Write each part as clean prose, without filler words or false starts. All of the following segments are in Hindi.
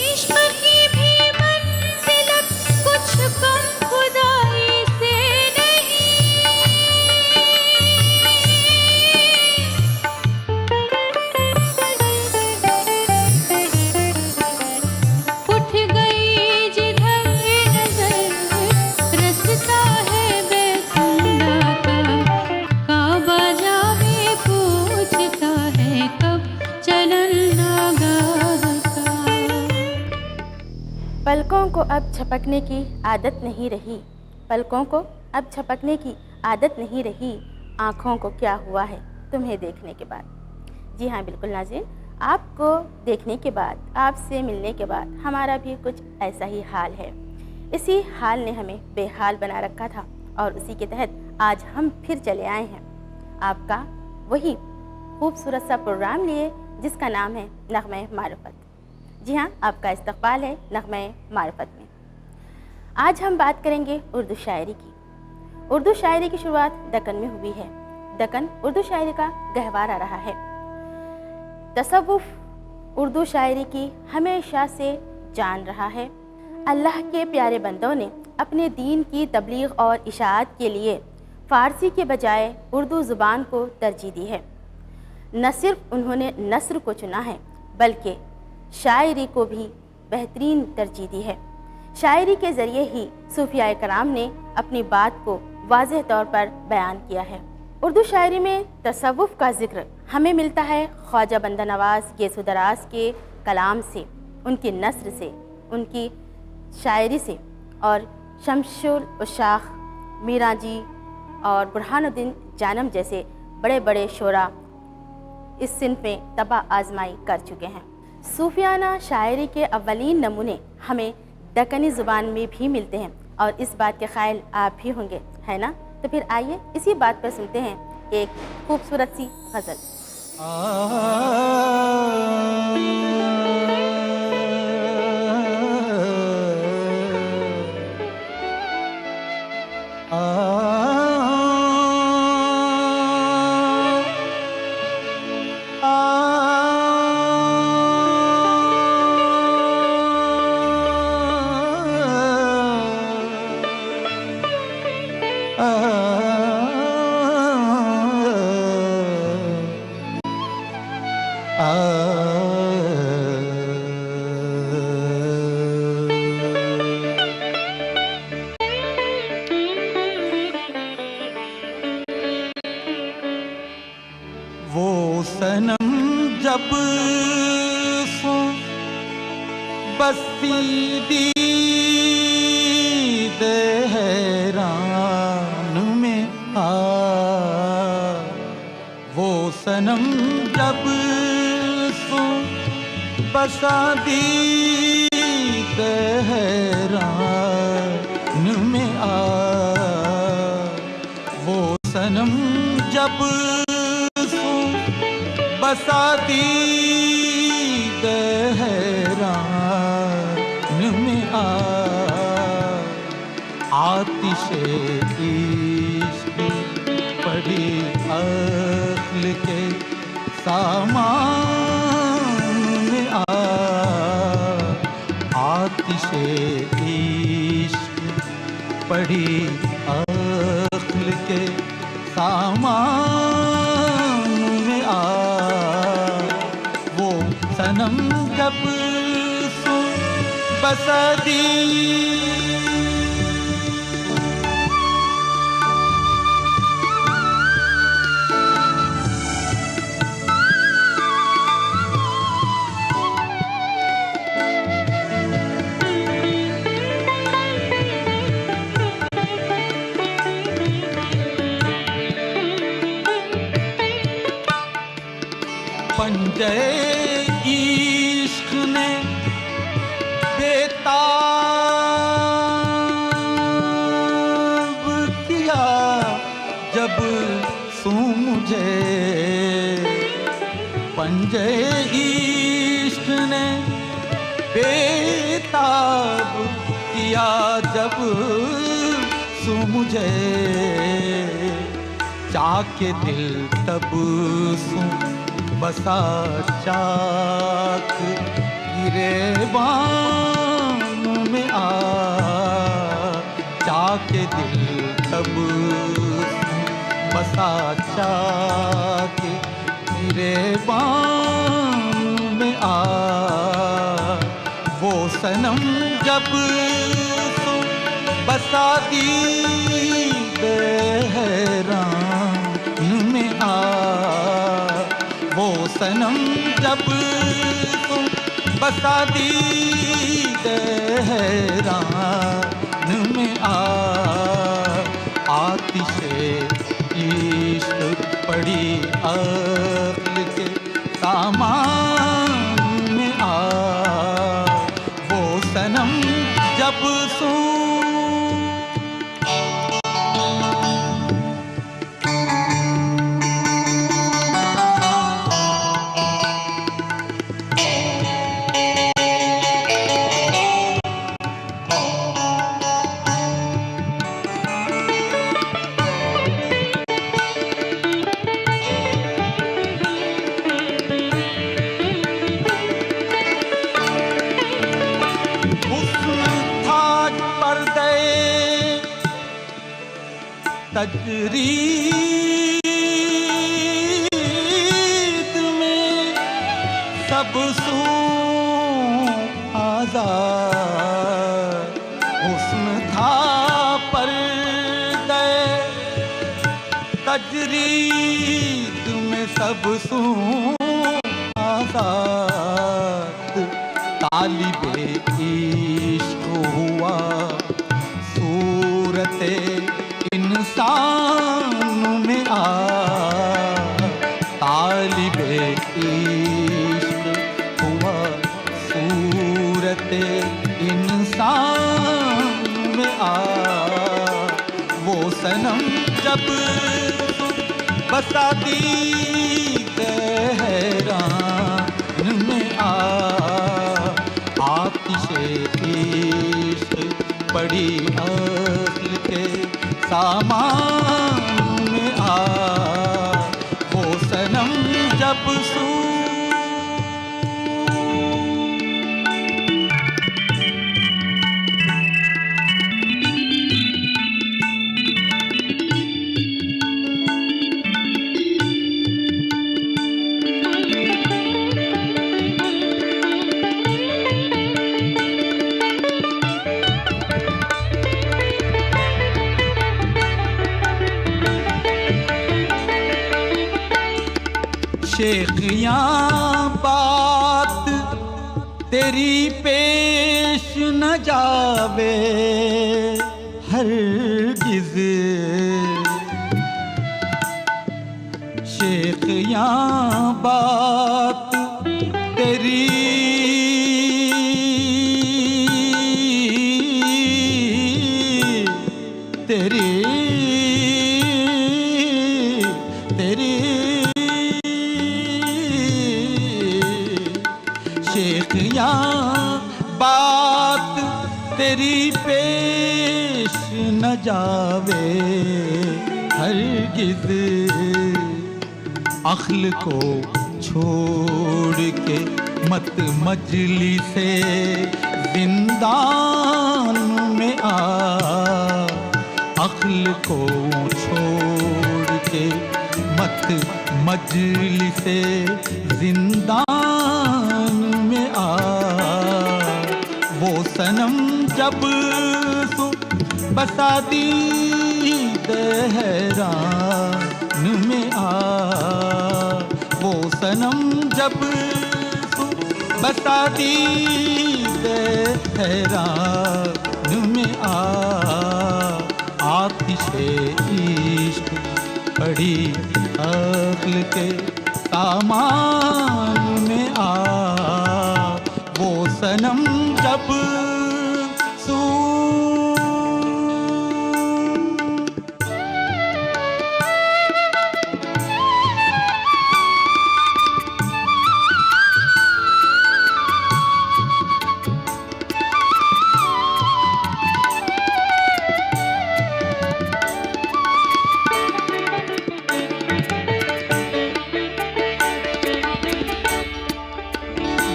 इश्क की भी मंजिलत कुछ कम खुदाई से नहीं, उठ गई जिधर नजर रसता है बेखुदा का, काबा जावे पूछता है कब चलन नागाह का। पलकों को अब झपकने की आदत नहीं रही, पलकों को अब झपकने की आदत नहीं रही, आँखों को क्या हुआ है तुम्हें देखने के बाद। जी हाँ बिल्कुल नाज़रीन, आपको देखने के बाद, आपसे मिलने के बाद हमारा भी कुछ ऐसा ही हाल है। इसी हाल ने हमें बेहाल बना रखा था और उसी के तहत आज हम फिर चले आए हैं आपका वही खूबसूरत सा प्रोग्राम लिए जिसका नाम है नग़्मे मारिफत। जी हाँ, आपका इस्तक़बाल है नग़्मे मारिफत में। आज हम बात करेंगे उर्दू शायरी की। उर्दू शायरी की शुरुआत दक्कन में हुई है। दक्कन उर्दू शायरी का गहवारा रहा है। तसव्वुफ़ उर्दू शायरी की हमेशा से जान रहा है। अल्लाह के प्यारे बंदों ने अपने दीन की तबलीग और इशाअत के लिए फ़ारसी के बजाय उर्दू ज़ुबान को तरजीह दी है। न सिर्फ उन्होंने नस्र को चुना है बल्कि शायरी को भी बेहतरीन तरजीह दी है। शायरी के ज़रिए ही सूफियाए कराम ने अपनी बात को वाज़ेह तौर पर बयान किया है। उर्दू शायरी में तसव्वुफ़ का ज़िक्र हमें मिलता है ख्वाजा बंदा नवाज़ गैसो दराज के कलाम से, उनकी नस्र से, उनकी शायरी से, और शमशुल उशाख, मीरा जी और बुरहानुद्दीन जानम जैसे बड़े बड़े शोरा इस सिन्फ में तबाह आजमाई कर चुके हैं। सूफियाना शायरी के अव्वलीन नमूने हमें दक्कनी ज़ुबान में भी मिलते हैं और इस बात के ख़ायल आप भी होंगे, है ना? तो फिर आइए इसी बात पर सुनते हैं एक खूबसूरत सी गज़ल। वो सनम जब सो बस्ती दीदे हैरान में आ, वो सनम जब सो बसा दीदे हैरान में आ, वो सनम जब बसाती हैरान में आ, आतिशे इश्क पड़ी अक्ल के सामान में आ, आतिशे इश्क पड़ी अक्ल के सामान में आ, वो सनम जब सो बसा दी। पंजे इश्क ने बेताब किया जब सू मुझे, पंजे इश्क ने बेताब किया जब सू मुझे, चाके दिल तब सू बसा चाक गिरेबान में आ चाके दिल तब बसा चाके गिरेबान में आ वो सनम जब सू बसा दीद हैरान में आ वो सनम जब तुम बसा दीद हैरान में आ आतिशे इश्क पड़ी अक्ल के सामान में आ वो सनम जब सू तजरीद में सब सू आज़ाद हुस्न था पर्दे तजरीद में सब सू आज़ाद तालिबे इश्क हुआ सूरते इंसान में आ तालिबे इश्क हुआ सूरते इंसान में आ वो सनम जब बसा दीद हैरान में आ आतिशे इश्क पड़ी अक्ल के सामान में आ वो सनम जब सू शेखियाँ बात तेरी पेश न जावे हरगिज़ शेखियाँ बात तेरी तेरी तेरी शेखियाँ बात तेरी पेश न जावे हरगिज़ अक्ल को छोड़ के मत मजलिसे जिंदान में आ अक्ल को छोड़ के मत मजलिसे जिंदान में आ वो सनम जब सू बसा दीद हैरान में आ वो सनम जब सू बसा दीद हैरान में आ आतिशे इश्क पड़ी अक्ल के सामान में आ वो सनम जब सू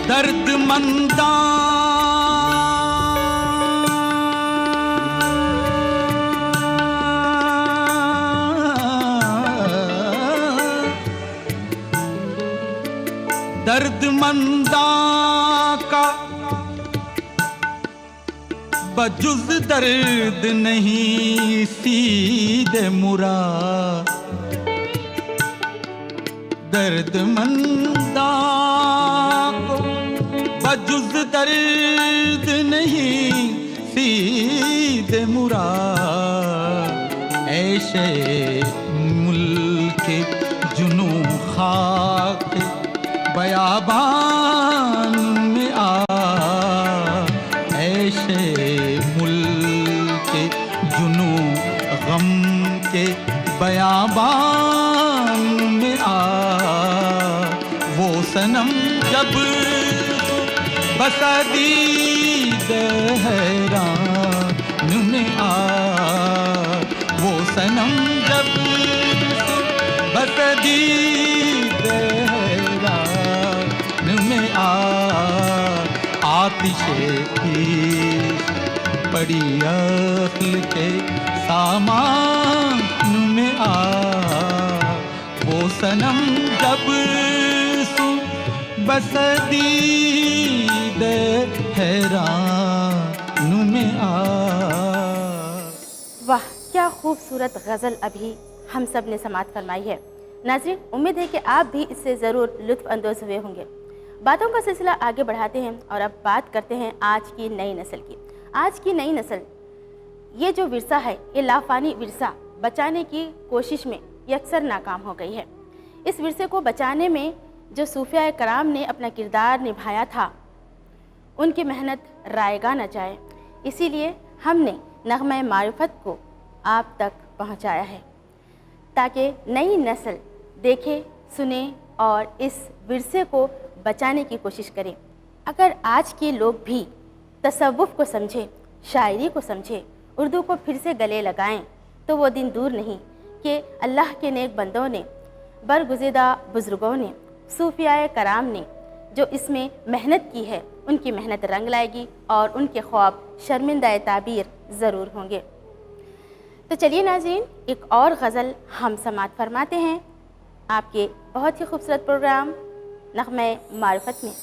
दर्दमंदा दर्दमंदा का बजुज दर्द नहीं सीधे मुराद दर्दमंदा को बजुज दर्द नहीं सीधे मुराद ऐशे मुल्क जुनू खाक बयाबान में आ ऐशे मुल्क जुनू गम के बयाबान में आ वो सनम जब बसदीद हैरान में आ वो सनम जब बसदीद हैरान में आ आतिशे पड़ी अक्ल के सामान में आ वो सनम जब बसदीद हैरान में आ। वाह, क्या खूबसूरत गज़ल अभी हम सब ने समाअत फरमाई है। नाज़रीन, उम्मीद है कि आप भी इससे ज़रूर लुत्फ़ अंदोज़ हुए होंगे। बातों का सिलसिला आगे बढ़ाते हैं और अब बात करते हैं आज की नई नस्ल की। आज की नई नस्ल, ये जो विरसा है, ये लाफानी विरसा बचाने की कोशिश में ये अक्सर नाकाम हो गई है। इस विरसे को बचाने में जो सूफिया कराम ने अपना किरदार निभाया था, उनकी मेहनत रायगा न जाए, इसीलिए हमने नग़्मा मारिफत को आप तक पहुंचाया है ताकि नई नस्ल देखे, सुने और इस विरसे को बचाने की कोशिश करें। अगर आज के लोग भी तसव्वुफ़ को समझे, शायरी को समझे, उर्दू को फिर से गले लगाएं, तो वो दिन दूर नहीं कि अल्लाह के नेक बंदों ने, बरगुज़िदा बुज़ुर्गों ने, सूफिया कराम ने जो इसमें मेहनत की है, उनकी मेहनत रंग लाएगी और उनके ख्वाब शर्मिंदा ताबीर ज़रूर होंगे। तो चलिए नाज़रीन, एक और गज़ल हम समाअत फरमाते हैं आपके बहुत ही खूबसूरत प्रोग्राम नग़्मा मारिफत में।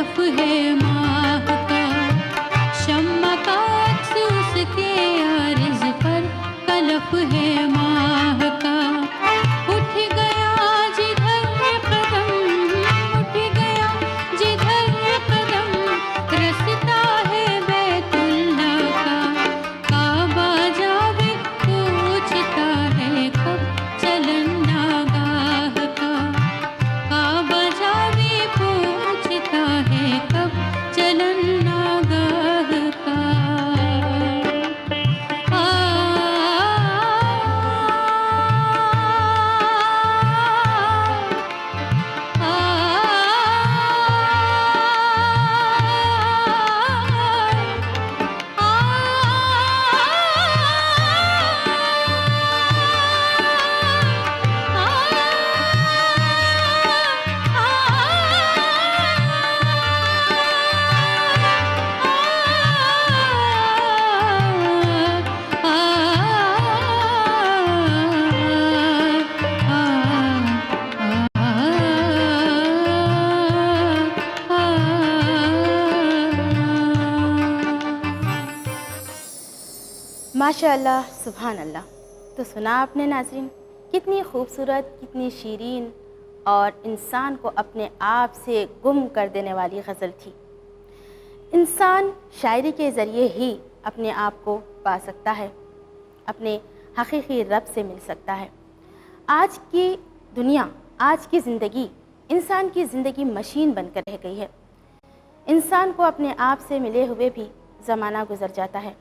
तलफ है माह का, शम्मा का अक्स उसके आरिज़ पर तलफ है माह का। उठ गया जिधर कदम, उठ गया जिधर कदम, रसता है बैतुल्ला का। काबा जावे पूछता है कब चलन नागाह का, काबा जावे पूछता है कब चलन नागाह का। माशाअल्लाह, सुभान अल्लाह। तो सुना आपने नाज़रीन, कितनी खूबसूरत, कितनी शीरीन और इंसान को अपने आप से गुम कर देने वाली गज़ल थी। इंसान शायरी के ज़रिए ही अपने आप को पा सकता है, अपने हकीकी रब से मिल सकता है। आज की दुनिया, आज की ज़िंदगी इंसान की ज़िंदगी मशीन बनकर रह गई है। इंसान को अपने आप से मिले हुए भी ज़माना गुज़र जाता है।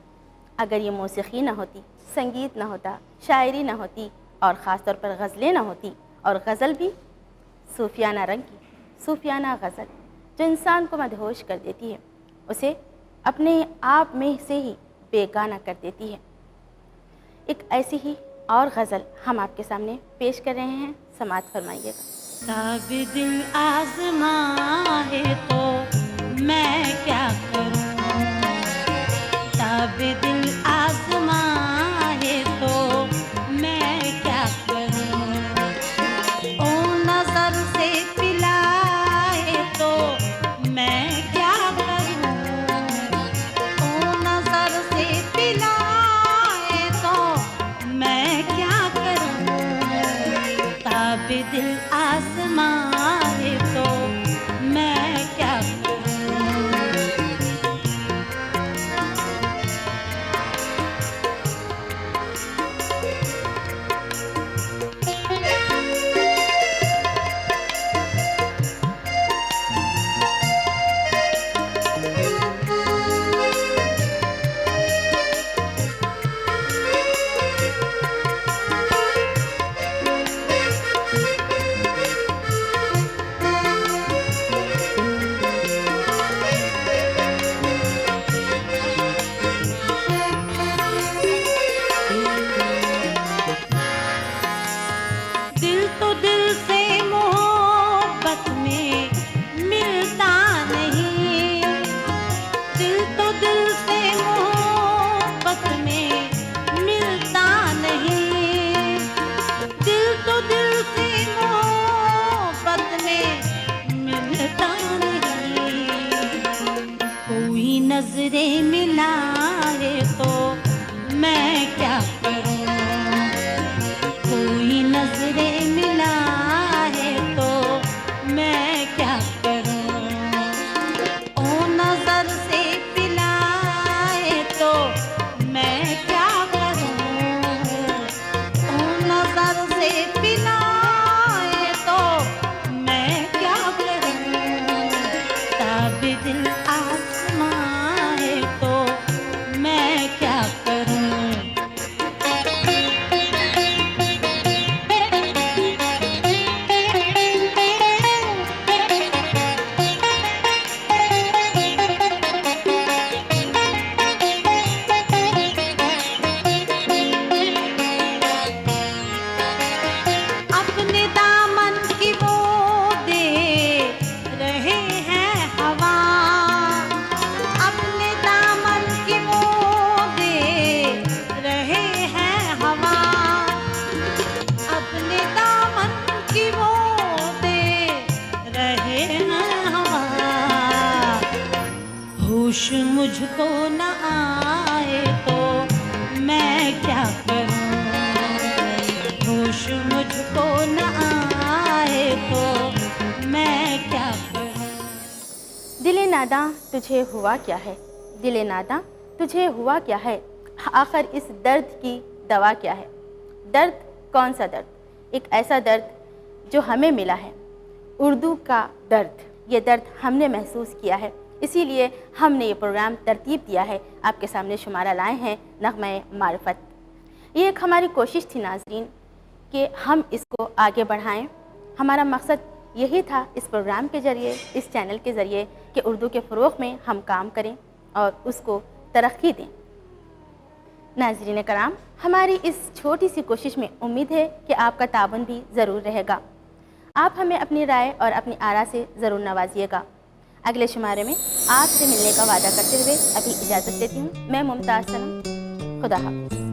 अगर ये मौसीक़ी ना होती, संगीत ना होता, शायरी ना होती और ख़ास तौर पर गज़लें ना होती, और गज़ल भी सूफियाना रंग की, सूफियाना गज़ल जो इंसान को मदहोश कर देती है, उसे अपने आप में से ही बेगाना कर देती है। एक ऐसी ही और गज़ल हम आपके सामने पेश कर रहे हैं, समाअत फरमाइएगा। ताबे दिल आज़मा है तो मैं क्या करूं, ताबे दिल आज़मा है तो मैं क्या करूं। ओ नज़र से पिलाए तो मैं क्या करूं, ओ नज़र से पिलाए तो मैं क्या करूं। ताबे दिल आज़मा है तो मैं क्या करूं। दिल तो दिल से मोहब्बत में मिलता नहीं, दिल तो दिल से मोहब्बत में मिलता नहीं, दिल तो दिल से मोहब्बत में मिलता नहीं। कोई नजरें मिलाए तो मैं क्या करूं, कोई नजरें मिलाए तो मैं क्या करूं। ओ नजर से पिलाए तो मैं क्या करूं, ओ नजर से पिलाए तो मैं क्या करूं। ताबे दिल आसमां है तो नादां तुझे हुआ क्या है, दिले नादां तुझे हुआ क्या है, आखिर इस दर्द की दवा क्या है। दर्द कौन सा दर्द? एक ऐसा दर्द जो हमें मिला है, उर्दू का दर्द। ये दर्द हमने महसूस किया है, इसीलिए हमने ये प्रोग्राम तरतीब दिया है, आपके सामने शुमारा लाए हैं नग़्मे मारिफत। ये एक हमारी कोशिश थी नाज़रीन कि हम इसको आगे बढ़ाएं। हमारा मकसद यही था इस प्रोग्राम के ज़रिए, इस चैनल के ज़रिए, कि उर्दू के फ़रोग़ में हम काम करें और उसको तरक्की दें। नाज़रीन कराम, हमारी इस छोटी सी कोशिश में उम्मीद है कि आपका ताबन भी ज़रूर रहेगा। आप हमें अपनी राय और अपनी आरा से ज़रूर नवाजिएगा। अगले शुमारे में आपसे मिलने का वादा करते हुए अभी इजाज़त लेती हूँ। मैं मुमताज़ सनम, खुदा हाफ़िज़।